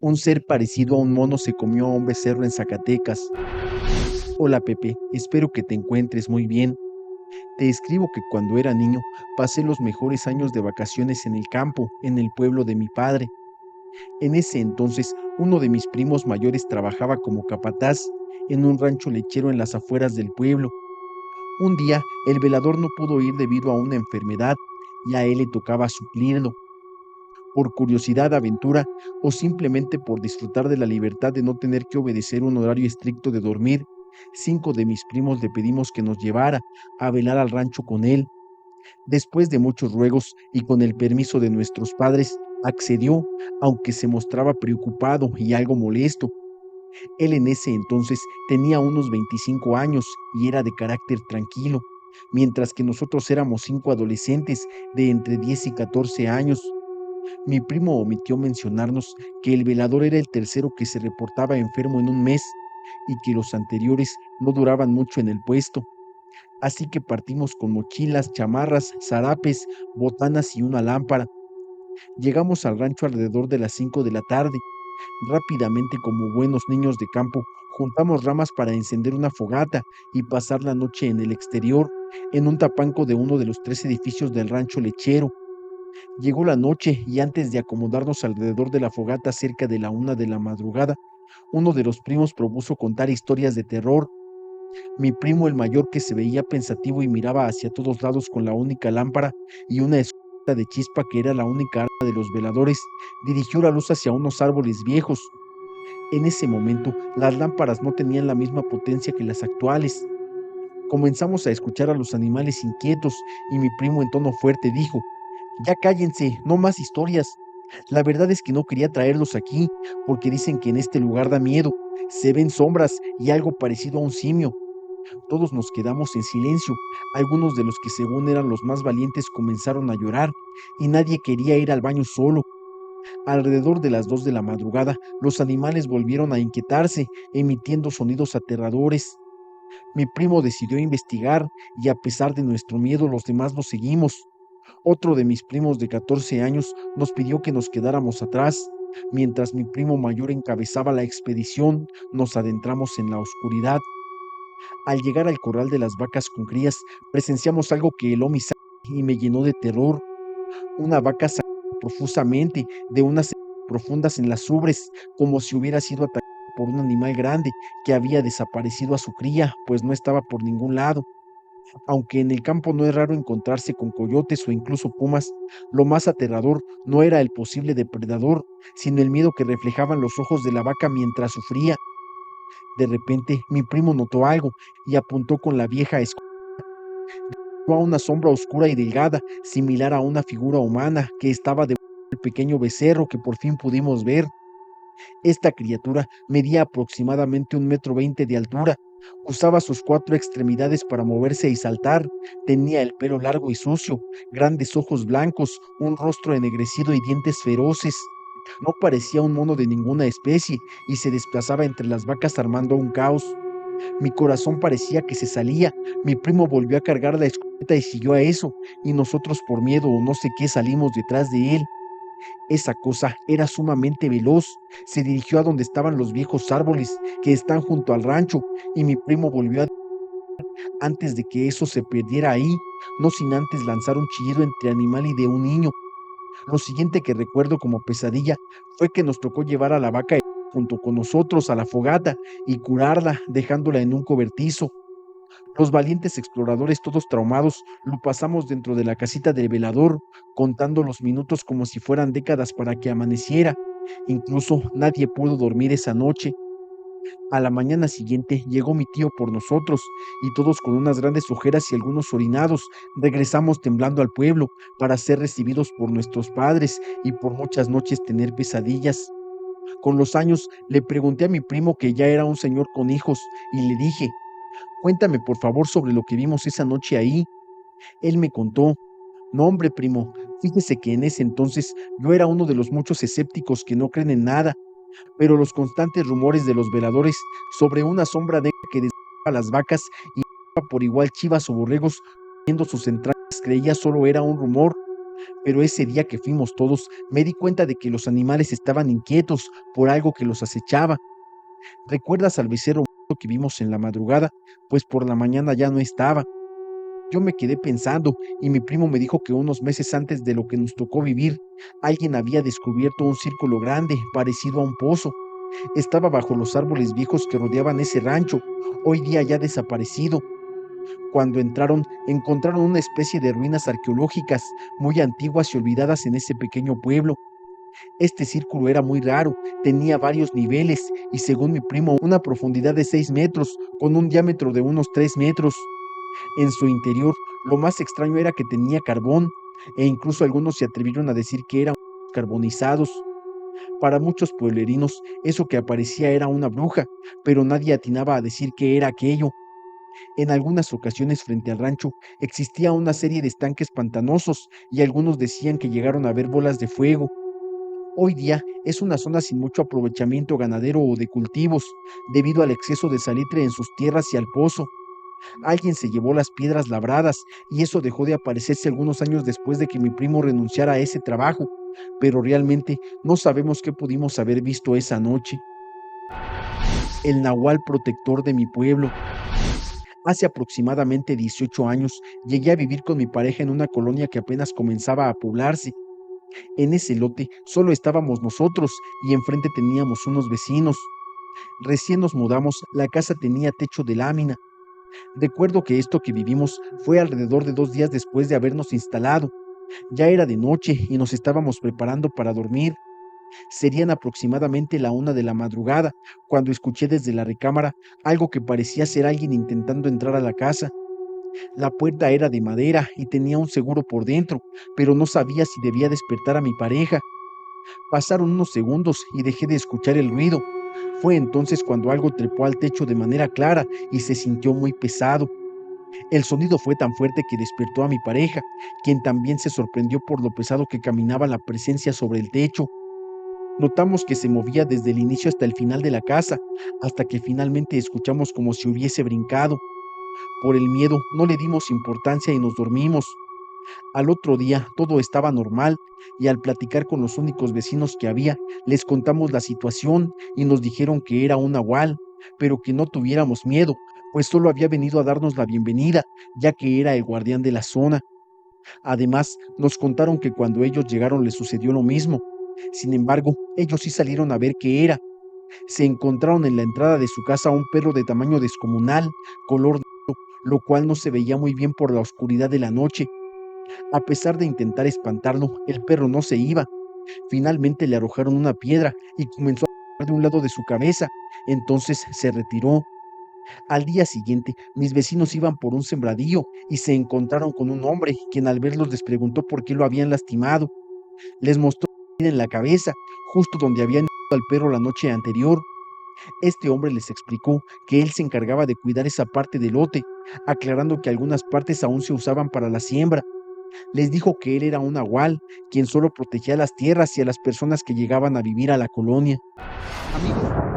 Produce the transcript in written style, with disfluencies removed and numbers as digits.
Un ser parecido a un mono se comió a un becerro en Zacatecas. Hola Pepe, espero que te encuentres muy bien. Te escribo que cuando era niño pasé los mejores años de vacaciones en el campo, en el pueblo de mi padre. En ese entonces, uno de mis primos mayores trabajaba como capataz en un rancho lechero en las afueras del pueblo. Un día, el velador no pudo ir debido a una enfermedad y a él le tocaba suplirlo. Por curiosidad, aventura o simplemente por disfrutar de la libertad de no tener que obedecer un horario estricto de dormir, 5 de mis primos le pedimos que nos llevara a velar al rancho con él. Después de muchos ruegos y con el permiso de nuestros padres, accedió, aunque se mostraba preocupado y algo molesto. Él en ese entonces tenía unos 25 años y era de carácter tranquilo, mientras que nosotros éramos 5 adolescentes de entre 10 y 14 años. Mi primo omitió mencionarnos que el velador era el tercero que se reportaba enfermo en un mes y que los anteriores no duraban mucho en el puesto. Así que partimos con mochilas, chamarras, zarapes, botanas y una lámpara. Llegamos al rancho alrededor de las 5 de la tarde. Rápidamente, como buenos niños de campo, juntamos ramas para encender una fogata y pasar la noche en el exterior, en un tapanco de uno de los 3 edificios del rancho lechero. Llegó la noche y antes de acomodarnos alrededor de la fogata cerca de la 1 de la madrugada, uno de los primos propuso contar historias de terror. Mi primo el mayor, que se veía pensativo y miraba hacia todos lados con la única lámpara y una escopeta de chispa que era la única arma de los veladores, dirigió la luz hacia unos árboles viejos. En ese momento, las lámparas no tenían la misma potencia que las actuales. Comenzamos a escuchar a los animales inquietos y mi primo en tono fuerte dijo: ya cállense, no más historias. La verdad es que no quería traerlos aquí, porque dicen que en este lugar da miedo. Se ven sombras y algo parecido a un simio. Todos nos quedamos en silencio. Algunos de los que según eran los más valientes comenzaron a llorar, y nadie quería ir al baño solo. Alrededor de las 2 de la madrugada, los animales volvieron a inquietarse, emitiendo sonidos aterradores. Mi primo decidió investigar, y a pesar de nuestro miedo, los demás lo seguimos. Otro de mis primos de 14 años nos pidió que nos quedáramos atrás. Mientras mi primo mayor encabezaba la expedición, nos adentramos en la oscuridad. Al llegar al corral de las vacas con crías, presenciamos algo que heló mi sangre y me llenó de terror. Una vaca sangraba profusamente de unas heridas profundas en las ubres, como si hubiera sido atacada por un animal grande que había desaparecido a su cría, pues no estaba por ningún lado. Aunque en el campo no es raro encontrarse con coyotes o incluso pumas, lo más aterrador no era el posible depredador, sino el miedo que reflejaban los ojos de la vaca mientras sufría. De repente, mi primo notó algo y apuntó con la vieja escopeta a una sombra oscura y delgada, similar a una figura humana que estaba debajo del pequeño becerro que por fin pudimos ver. Esta criatura medía aproximadamente 1,20 m de altura. Usaba sus 4 extremidades para moverse y saltar. Tenía el pelo largo y sucio, grandes ojos blancos, un rostro ennegrecido y dientes feroces. No parecía un mono de ninguna especie y se desplazaba entre las vacas armando un caos. Mi corazón parecía que se salía. Mi primo volvió a cargar la escopeta y siguió a eso, y nosotros por miedo o no sé qué salimos detrás de él. Esa cosa era sumamente veloz. Se dirigió a donde estaban los viejos árboles que están junto al rancho, y mi primo volvió antes de que eso se perdiera ahí, no sin antes lanzar un chillido entre animal y de un niño. Lo siguiente que recuerdo como pesadilla fue que nos tocó llevar a la vaca junto con nosotros a la fogata y curarla, dejándola en un cobertizo. Los valientes exploradores, todos traumados, lo pasamos dentro de la casita del velador, contando los minutos como si fueran décadas para que amaneciera. Incluso nadie pudo dormir esa noche. A la mañana siguiente llegó mi tío por nosotros, y todos con unas grandes ojeras y algunos orinados, regresamos temblando al pueblo para ser recibidos por nuestros padres y por muchas noches tener pesadillas. Con los años le pregunté a mi primo, que ya era un señor con hijos, y le dije: cuéntame por favor sobre lo que vimos esa noche ahí. Él me contó: no, hombre, primo, fíjese que en ese entonces yo era uno de los muchos escépticos que no creen en nada, pero los constantes rumores de los veladores sobre una sombra negra que desgarraba a las vacas y por igual chivas o borregos viendo sus entrañas, creía solo era un rumor. pero ese día que fuimos todos, me di cuenta de que los animales estaban inquietos por algo que los acechaba. ¿Recuerdas al becerro muerto que vimos en la madrugada? Pues por la mañana ya no estaba. Yo me quedé pensando y mi primo me dijo que unos meses antes de lo que nos tocó vivir, alguien había descubierto un círculo grande, parecido a un pozo. Estaba bajo los árboles viejos que rodeaban ese rancho, hoy día ya desaparecido. Cuando entraron, encontraron una especie de ruinas arqueológicas muy antiguas y olvidadas en ese pequeño pueblo. Este círculo era muy raro, tenía varios niveles y, según mi primo, una profundidad de 6 metros, con un diámetro de unos 3 metros. En su interior, lo más extraño era que tenía carbón, e incluso algunos se atrevieron a decir que eran carbonizados. Para muchos pueblerinos, eso que aparecía era una bruja, pero nadie atinaba a decir qué era aquello. En algunas ocasiones frente al rancho existía una serie de estanques pantanosos y algunos decían que llegaron a ver bolas de fuego. Hoy día es una zona sin mucho aprovechamiento ganadero o de cultivos, debido al exceso de salitre en sus tierras y al pozo. Alguien se llevó las piedras labradas y eso dejó de aparecerse algunos años después de que mi primo renunciara a ese trabajo, pero realmente no sabemos qué pudimos haber visto esa noche. El nahual protector de mi pueblo. Hace aproximadamente 18 años llegué a vivir con mi pareja en una colonia que apenas comenzaba a poblarse. En ese lote solo estábamos nosotros y enfrente teníamos unos vecinos. Recién nos mudamos, la casa tenía techo de lámina. Recuerdo que esto que vivimos fue alrededor de 2 días después de habernos instalado. Ya era de noche y nos estábamos preparando para dormir. Serían aproximadamente la 1 de la madrugada cuando escuché desde la recámara algo que parecía ser alguien intentando entrar a la casa. La puerta era de madera y tenía un seguro por dentro, pero no sabía si debía despertar a mi pareja. Pasaron unos segundos y dejé de escuchar el ruido. Fue entonces cuando algo trepó al techo de manera clara y se sintió muy pesado. El sonido fue tan fuerte que despertó a mi pareja, quien también se sorprendió por lo pesado que caminaba la presencia sobre el techo. Notamos que se movía desde el inicio hasta el final de la casa, hasta que finalmente escuchamos como si hubiese brincado. Por el miedo no le dimos importancia y nos dormimos. Al otro día todo estaba normal y al platicar con los únicos vecinos que había, les contamos la situación y nos dijeron que era un nahual, pero que no tuviéramos miedo, pues solo había venido a darnos la bienvenida, ya que era el guardián de la zona. Además, nos contaron que cuando ellos llegaron les sucedió lo mismo. Sin embargo, ellos sí salieron a ver qué era. Se encontraron en la entrada de su casa un perro de tamaño descomunal, color negro, lo cual no se veía muy bien por la oscuridad de la noche. A pesar de intentar espantarlo, el perro no se iba. Finalmente le arrojaron una piedra y comenzó a correr de un lado de su cabeza. Entonces se retiró. Al día siguiente, mis vecinos iban por un sembradío y se encontraron con un hombre, quien al verlos les preguntó por qué lo habían lastimado. Les mostró una herida en la cabeza, justo donde habían herido al perro la noche anterior. Este hombre les explicó que él se encargaba de cuidar esa parte del lote, aclarando que algunas partes aún se usaban para la siembra. Les dijo que él era un nahual, quien solo protegía las tierras y a las personas que llegaban a vivir a la colonia. Amigos,